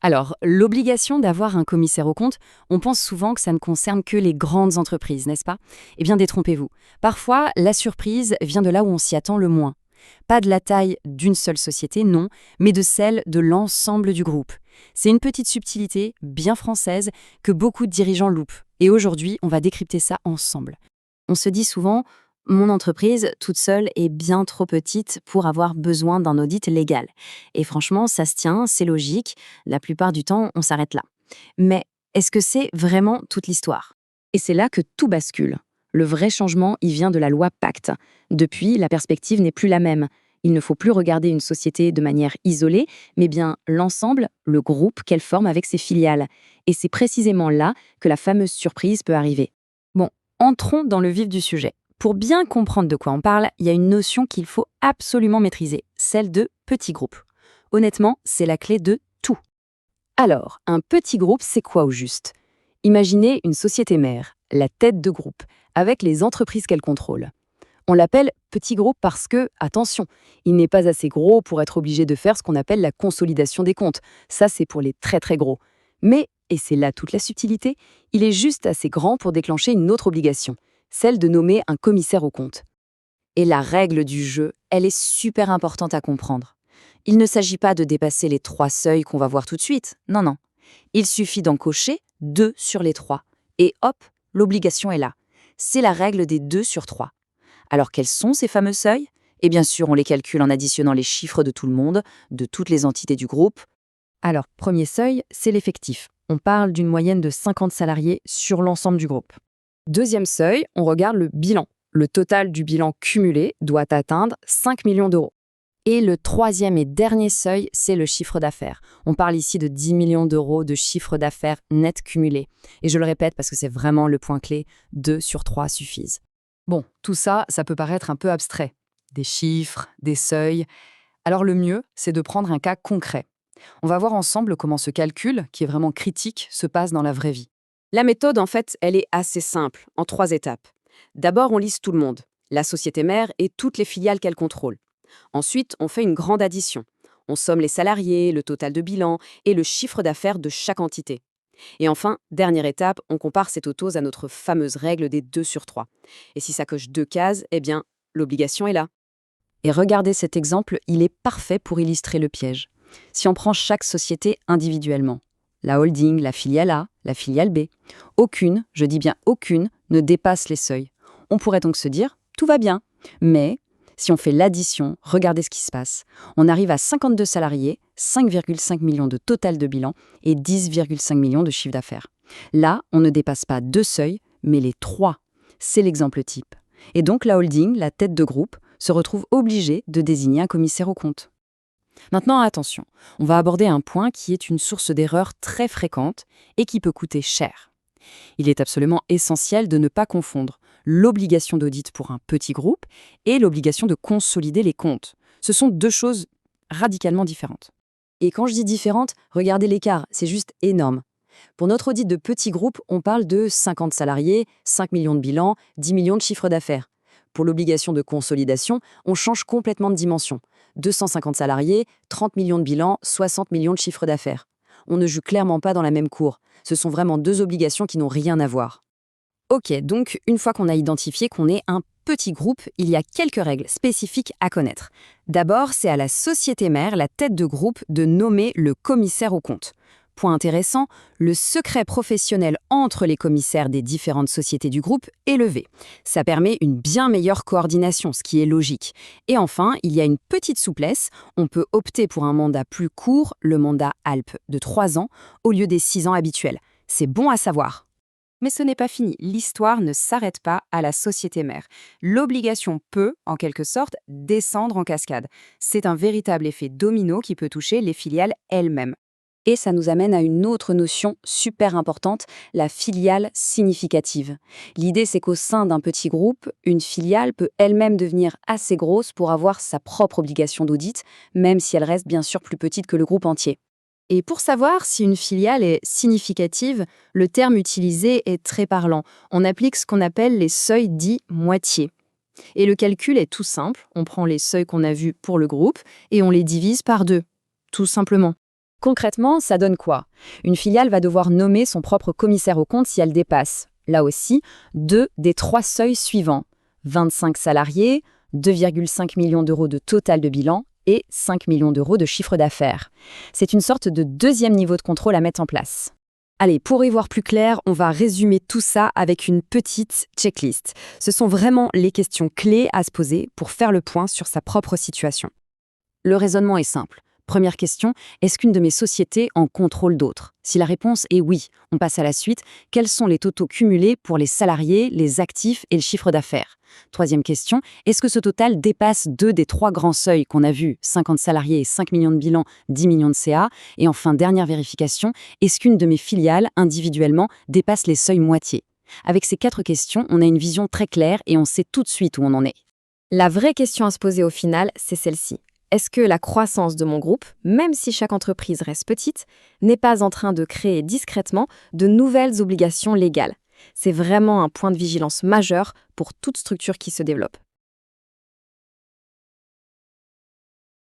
Alors, l'obligation d'avoir un commissaire aux comptes, on pense souvent que ça ne concerne que les grandes entreprises, n'est-ce pas? Eh bien, détrompez-vous. Parfois, la surprise vient de là où on s'y attend le moins. Pas de la taille d'une seule société, non, mais de celle de l'ensemble du groupe. C'est une petite subtilité, bien française, que beaucoup de dirigeants loupent. Et aujourd'hui, on va décrypter ça ensemble. On se dit souvent, mon entreprise, toute seule, est bien trop petite pour avoir besoin d'un audit légal. Et franchement, ça se tient, c'est logique. La plupart du temps, on s'arrête là. Mais est-ce que c'est vraiment toute l'histoire? Et c'est là que tout bascule. Le vrai changement, il vient de la loi Pacte. Depuis, la perspective n'est plus la même. Il ne faut plus regarder une société de manière isolée, mais bien l'ensemble, le groupe qu'elle forme avec ses filiales. Et c'est précisément là que la fameuse surprise peut arriver. Bon, entrons dans le vif du sujet. Pour bien comprendre de quoi on parle, il y a une notion qu'il faut absolument maîtriser, celle de petit groupe. Honnêtement, c'est la clé de tout. Alors, un petit groupe, c'est quoi au juste? Imaginez une société mère, la tête de groupe, avec les entreprises qu'elle contrôle. On l'appelle petit groupe parce que, attention, il n'est pas assez gros pour être obligé de faire ce qu'on appelle la consolidation des comptes. Ça, c'est pour les très très gros. Mais, et c'est là toute la subtilité, il est juste assez grand pour déclencher une autre obligation, celle de nommer un commissaire aux comptes. Et la règle du jeu, elle est super importante à comprendre. Il ne s'agit pas de dépasser les 3 seuils qu'on va voir tout de suite, non, non. Il suffit d'en cocher 2 sur les 3. Et hop, l'obligation est là. C'est la règle des 2 sur 3. Alors quels sont ces fameux seuils? Et bien sûr, on les calcule en additionnant les chiffres de tout le monde, de toutes les entités du groupe. Alors, premier seuil, c'est l'effectif. On parle d'une moyenne de 50 salariés sur l'ensemble du groupe. Deuxième seuil, on regarde le bilan. Le total du bilan cumulé doit atteindre 5 millions d'euros. Et le troisième et dernier seuil, c'est le chiffre d'affaires. On parle ici de 10 millions d'euros de chiffre d'affaires net cumulé. Et je le répète parce que c'est vraiment le point clé, 2 sur 3 suffisent. Bon, tout ça, ça peut paraître un peu abstrait. Des chiffres, des seuils. Alors le mieux, c'est de prendre un cas concret. On va voir ensemble comment ce calcul, qui est vraiment critique, se passe dans la vraie vie. La méthode, en fait, elle est assez simple, en 3 étapes. D'abord, on liste tout le monde, la société mère et toutes les filiales qu'elle contrôle. Ensuite, on fait une grande addition. On somme les salariés, le total de bilan et le chiffre d'affaires de chaque entité. Et enfin, dernière étape, on compare ces totaux à notre fameuse règle des 2 sur 3. Et si ça coche 2 cases, eh bien, l'obligation est là. Et regardez cet exemple, il est parfait pour illustrer le piège. Si on prend chaque société individuellement, la holding, la filiale A, la filiale B, aucune, je dis bien aucune, ne dépasse les seuils. On pourrait donc se dire, tout va bien. Mais si on fait l'addition, regardez ce qui se passe. On arrive à 52 salariés, 5,5 millions de total de bilan et 10,5 millions de chiffre d'affaires. Là, on ne dépasse pas 2 seuils, mais les 3. C'est l'exemple type. Et donc la holding, la tête de groupe, se retrouve obligée de désigner un commissaire aux comptes. Maintenant, attention, on va aborder un point qui est une source d'erreur très fréquente et qui peut coûter cher. Il est absolument essentiel de ne pas confondre l'obligation d'audit pour un petit groupe et l'obligation de consolider les comptes. Ce sont 2 choses radicalement différentes. Et quand je dis différentes, regardez l'écart, c'est juste énorme. Pour notre audit de petit groupe, on parle de 50 salariés, 5 millions de bilan, 10 millions de chiffre d'affaires. Pour l'obligation de consolidation, on change complètement de dimension. 250 salariés, 30 millions de bilan, 60 millions de chiffre d'affaires. On ne joue clairement pas dans la même cour. Ce sont vraiment 2 obligations qui n'ont rien à voir. Ok, donc une fois qu'on a identifié qu'on est un petit groupe, il y a quelques règles spécifiques à connaître. D'abord, c'est à la société mère, la tête de groupe, de nommer le commissaire aux comptes. Point intéressant, le secret professionnel entre les commissaires des différentes sociétés du groupe est levé. Ça permet une bien meilleure coordination, ce qui est logique. Et enfin, il y a une petite souplesse. On peut opter pour un mandat plus court, le mandat ALP, de 3 ans, au lieu des 6 ans habituels. C'est bon à savoir. Mais ce n'est pas fini. L'histoire ne s'arrête pas à la société mère. L'obligation peut, en quelque sorte, descendre en cascade. C'est un véritable effet domino qui peut toucher les filiales elles-mêmes. Et ça nous amène à une autre notion super importante, la filiale significative. L'idée, c'est qu'au sein d'un petit groupe, une filiale peut elle-même devenir assez grosse pour avoir sa propre obligation d'audit, même si elle reste bien sûr plus petite que le groupe entier. Et pour savoir si une filiale est significative, le terme utilisé est très parlant. On applique ce qu'on appelle les seuils dits moitié. Et le calcul est tout simple. On prend les seuils qu'on a vus pour le groupe et on les divise par 2. Tout simplement. Concrètement, ça donne quoi? Une filiale va devoir nommer son propre commissaire aux comptes si elle dépasse, là aussi, 2 des 3 seuils suivants. 25 salariés, 2,5 millions d'euros de total de bilan et 5 millions d'euros de chiffre d'affaires. C'est une sorte de deuxième niveau de contrôle à mettre en place. Allez, pour y voir plus clair, on va résumer tout ça avec une petite checklist. Ce sont vraiment les questions clés à se poser pour faire le point sur sa propre situation. Le raisonnement est simple. Première question, est-ce qu'une de mes sociétés en contrôle d'autres? Si la réponse est oui, on passe à la suite. Quels sont les totaux cumulés pour les salariés, les actifs et le chiffre d'affaires? Troisième question, est-ce que ce total dépasse 2 des 3 grands seuils qu'on a vus, 50 salariés et 5 millions de bilan, 10 millions de CA? Et enfin, dernière vérification, est-ce qu'une de mes filiales, individuellement, dépasse les seuils moitié? Avec ces 4 questions, on a une vision très claire et on sait tout de suite où on en est. La vraie question à se poser au final, c'est celle-ci. Est-ce que la croissance de mon groupe, même si chaque entreprise reste petite, n'est pas en train de créer discrètement de nouvelles obligations légales? C'est vraiment un point de vigilance majeur pour toute structure qui se développe.